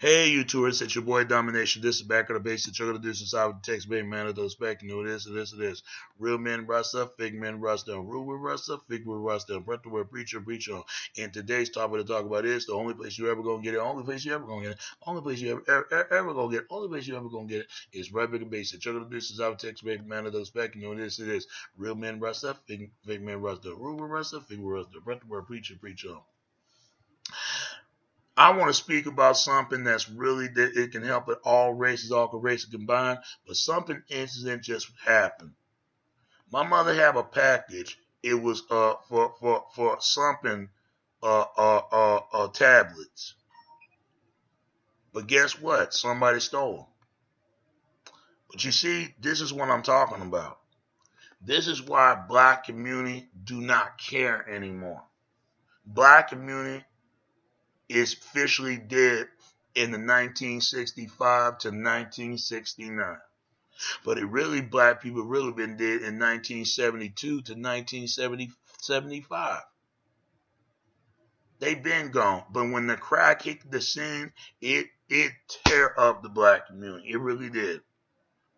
Hey, you tourists, it's your boy Domination. This is Back of the Basics. You're going to do some solid text, baby man, of those back. You know it is, it is, it is. Real men rust up, fake men rust down. Rule will rust up, fake will rust down. Breath the word preacher, preach on. And today's topic to talk about is the only place you ever going to get it, only place you ever going to get it, only place you ever going to get it, only place you ever going to get it is right back of basics. You're going to do some solid text, baby man, of those back. You know it is, it is. Real men rust up, fake men rust down. Rule will rust up, fake will rust down. Breath the word preacher, preach on. I want to speak about something that's really that it can help at all races combined, but something incident just happened. My mother have a package. It was for something tablets. But guess what? Somebody stole them. But you see, this is what I'm talking about. This is why black community do not care anymore. Black community is officially dead in the 1965 to 1969. But it really, black people really been dead in 1972 to 1975. They been gone. But when the crack hit the scene, it tear up the black community. It really did.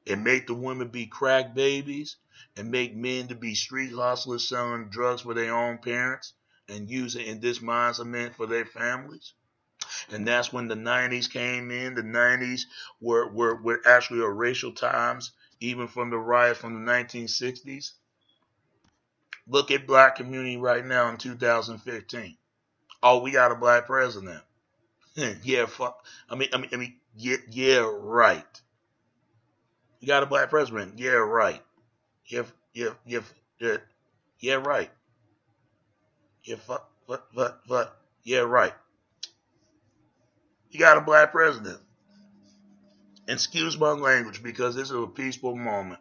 It made the women be crack babies and make men to be street hustlers selling drugs for their own parents and use it in this mindset for their families. And that's when the 90s came in. The 90s were actually a racial times, even from the riot from the 1960s. Look at black community right now in 2015. Oh, we got a black president. Yeah, fuck. Yeah, right. You got a black president. Yeah, right. Yeah, right. Yeah, yeah, right. You got a black president. Excuse my language because this is a peaceful moment.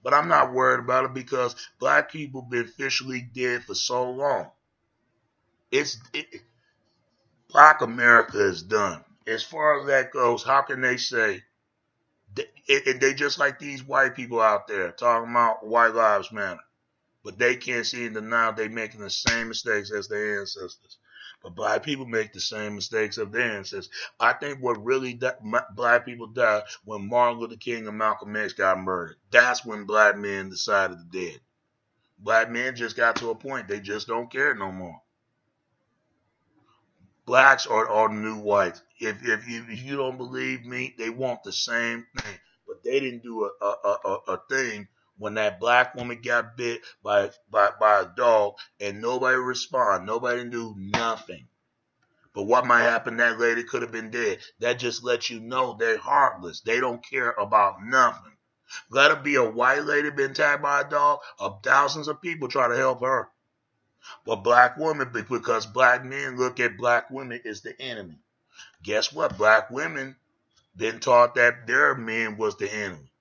But I'm not worried about it because black people been officially dead for so long. Black America is done. As far as that goes, how can they say they just like these white people out there talking about white lives matter, but they can't see in denial they making the same mistakes as their ancestors. But black people make the same mistakes of their ancestors. I think what really black people died when Martin Luther King and Malcolm X got murdered. That's when black men decided to dead. Black men just got to a point they just don't care no more. Blacks are the new whites. If you don't believe me, they want the same thing, but they didn't do a thing when that black woman got bit by a dog and nobody responded. Nobody knew nothing. But what might happen, that lady could have been dead. That just lets you know they're heartless. They don't care about nothing. Let it be a white lady been attacked by a dog, thousands of people try to help her. But black women, because black men look at black women as the enemy. Guess what? Black women been taught that their men was the enemy.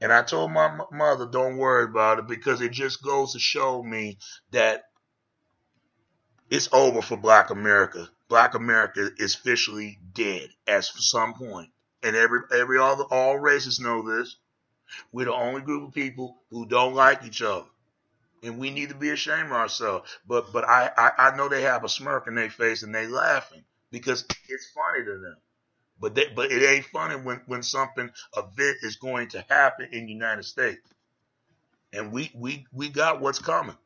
And I told my mother, don't worry about it because it just goes to show me that it's over for black America. Black America is officially dead at some point. And all races know this. We're the only group of people who don't like each other. And we need to be ashamed of ourselves. But I know they have a smirk in their face and they laughing because it's funny to them. But it ain't funny when something event is going to happen in the United States. And we got what's coming.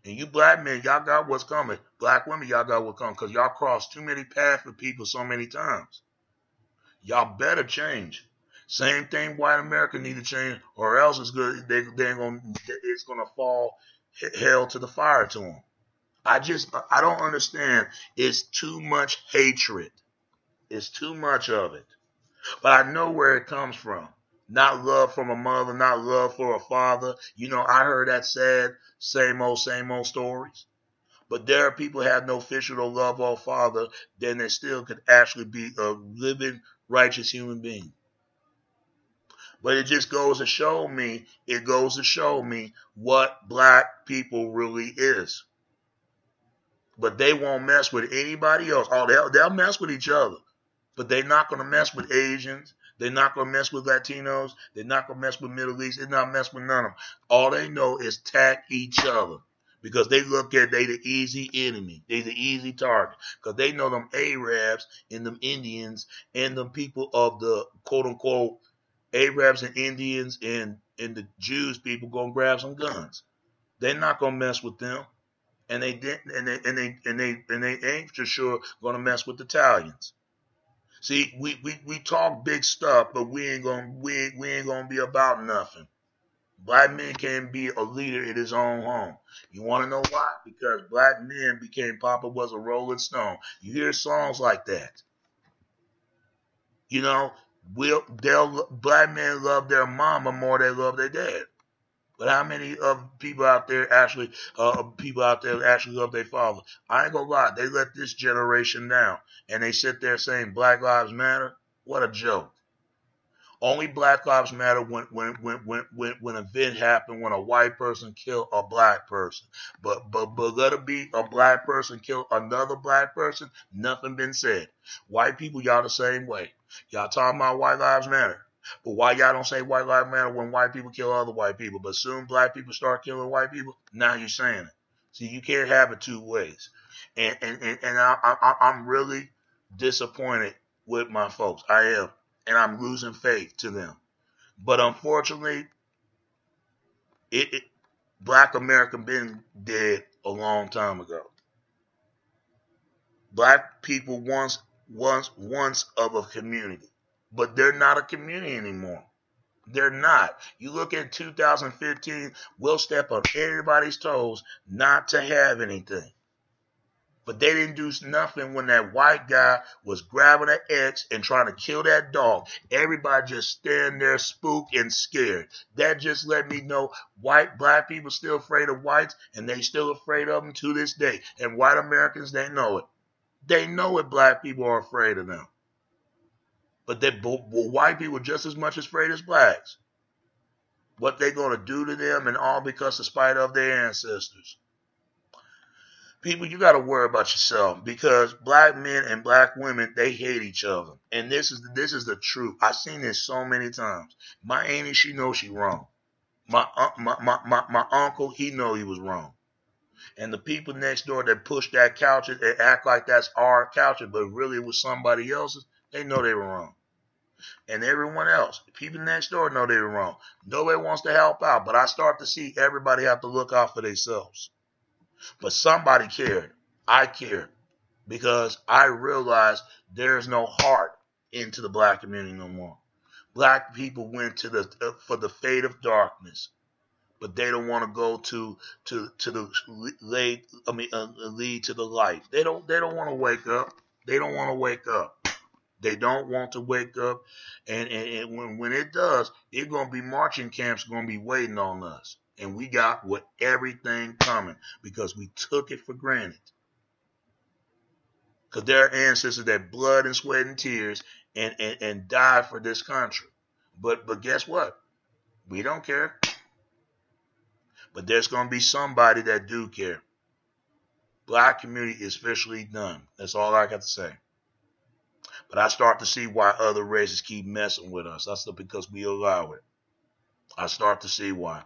And you black men, y'all got what's coming. Black women, y'all got what's coming because y'all crossed too many paths with people so many times. Y'all better change. Same thing white America need to change or else it's gonna fall hell to the fire to them. I don't understand. It's too much hatred. It's too much of it. But I know where it comes from. Not love from a mother, not love for a father. You know, I heard that sad, same old stories. But there are people who have no official love or father, then they still could actually be a living, righteous human being. But it just goes to show me, what black people really is. But they won't mess with anybody else. Oh, they'll mess with each other. But they're not going to mess with Asians. They're not going to mess with Latinos. They're not going to mess with Middle East. They're not mess with none of them. All they know is attack each other. because they look at they the easy enemy, they the easy target, because they know them Arabs and them Indians and them people of the quote unquote Arabs and Indians and the Jews people gonna grab some guns. They're not gonna mess with them, and they didn't, and they ain't for sure gonna mess with the Italians. See, we talk big stuff, but we ain't gonna be about nothing. Black men can be a leader in his own home. You want to know why? Because black men became Papa was a Rolling Stone. You hear songs like that. You know, black men love their mama more than they love their dad. But how many of people out there actually love their father? I ain't gonna lie, they let this generation down, and they sit there saying Black Lives Matter. What a joke! Only Black Lives Matter when an event happened when a white person killed a black person. But let it be a black person kill another black person, nothing been said. White people, y'all the same way. Y'all talking about white lives matter. But why y'all don't say white lives matter when white people kill other white people? But soon black people start killing white people, now you're saying it. See, you can't have it two ways. I'm really disappointed with my folks. I am, and I'm losing faith to them. But unfortunately, it Black America been dead a long time ago. Black people once of a community, but they're not a community anymore. They're not. You look at 2015, we'll step on everybody's toes not to have anything. But they didn't do nothing when that white guy was grabbing an X and trying to kill that dog. Everybody just standing there spooked and scared. That just let me know black people still afraid of whites, and they still afraid of them to this day. And white Americans, they know it. They know it, black people are afraid of them. But white people are just as much afraid as blacks. What they going to do to them and all because of spite of their ancestors. People, you got to worry about yourself because black men and black women, they hate each other. And this is the truth. I've seen this so many times. My auntie, she knows she wrong. My uncle, he know he was wrong. And the people next door that push that couch and act like that's our couch, but really it was somebody else's, they know they were wrong. And everyone else, the people next door know they were wrong. Nobody wants to help out, but I start to see everybody have to look out for themselves. But somebody cared. I cared because I realized there's no heart into the black community no more. Black people went to for the fate of darkness, but they don't want to go to the lead to the light. They don't want to wake up. They don't want to wake up. They don't want to wake up, and when it does, it's gonna be marching camps gonna be waiting on us. And we got with everything coming because we took it for granted. Because there are ancestors that blood and sweat and tears and died for this country. But guess what? We don't care. But there's going to be somebody that do care. Black community is officially done. That's all I got to say. But I start to see why other races keep messing with us. That's because we allow it. I start to see why.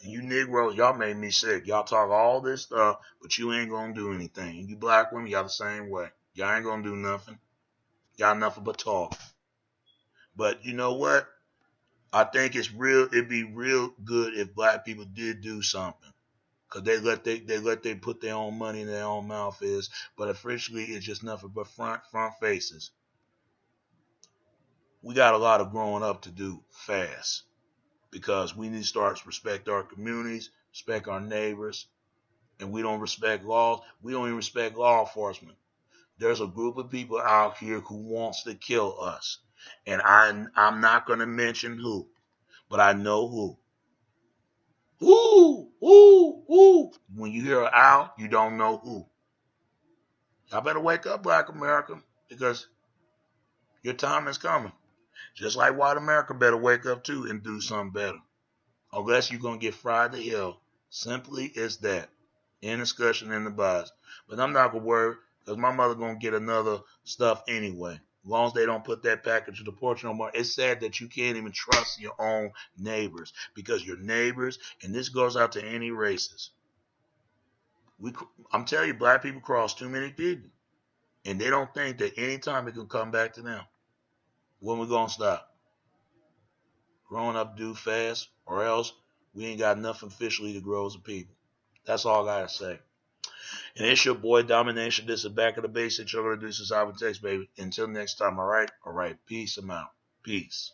And you Negroes, y'all made me sick. Y'all talk all this stuff, but you ain't gonna do anything. And you black women, y'all the same way. Y'all ain't gonna do nothing. Y'all nothing but talk. But you know what? I think it'd be real good if black people did do something. Cause they let they put their own money in their own mouth but officially it's just nothing but front faces. We got a lot of growing up to do fast. Because we need to start to respect our communities, respect our neighbors, and we don't respect laws. We don't even respect law enforcement. There's a group of people out here who wants to kill us, and I'm not going to mention who, but I know who. Ooh, ooh, ooh. When you hear an owl, you don't know who. Y'all better wake up, Black America, because your time is coming. Just like white America better wake up too and do something better. Unless you're going to get fried to hell. Simply as that. In discussion in the box. But I'm not going to worry because my mother going to get another stuff anyway. As long as they don't put that package to the porch no more. It's sad that you can't even trust your own neighbors. Because your neighbors, and this goes out to any races, I'm telling you, black people cross too many people, and they don't think that anytime it can come back to them. When we gonna stop? Growing up due fast, or else we ain't got nothing officially to grow as a people. That's all I gotta say. And it's your boy Domination. This is Back of the Basics. You're gonna do this is Text, baby. Until next time, all right? All right. Peace. I'm out. Peace.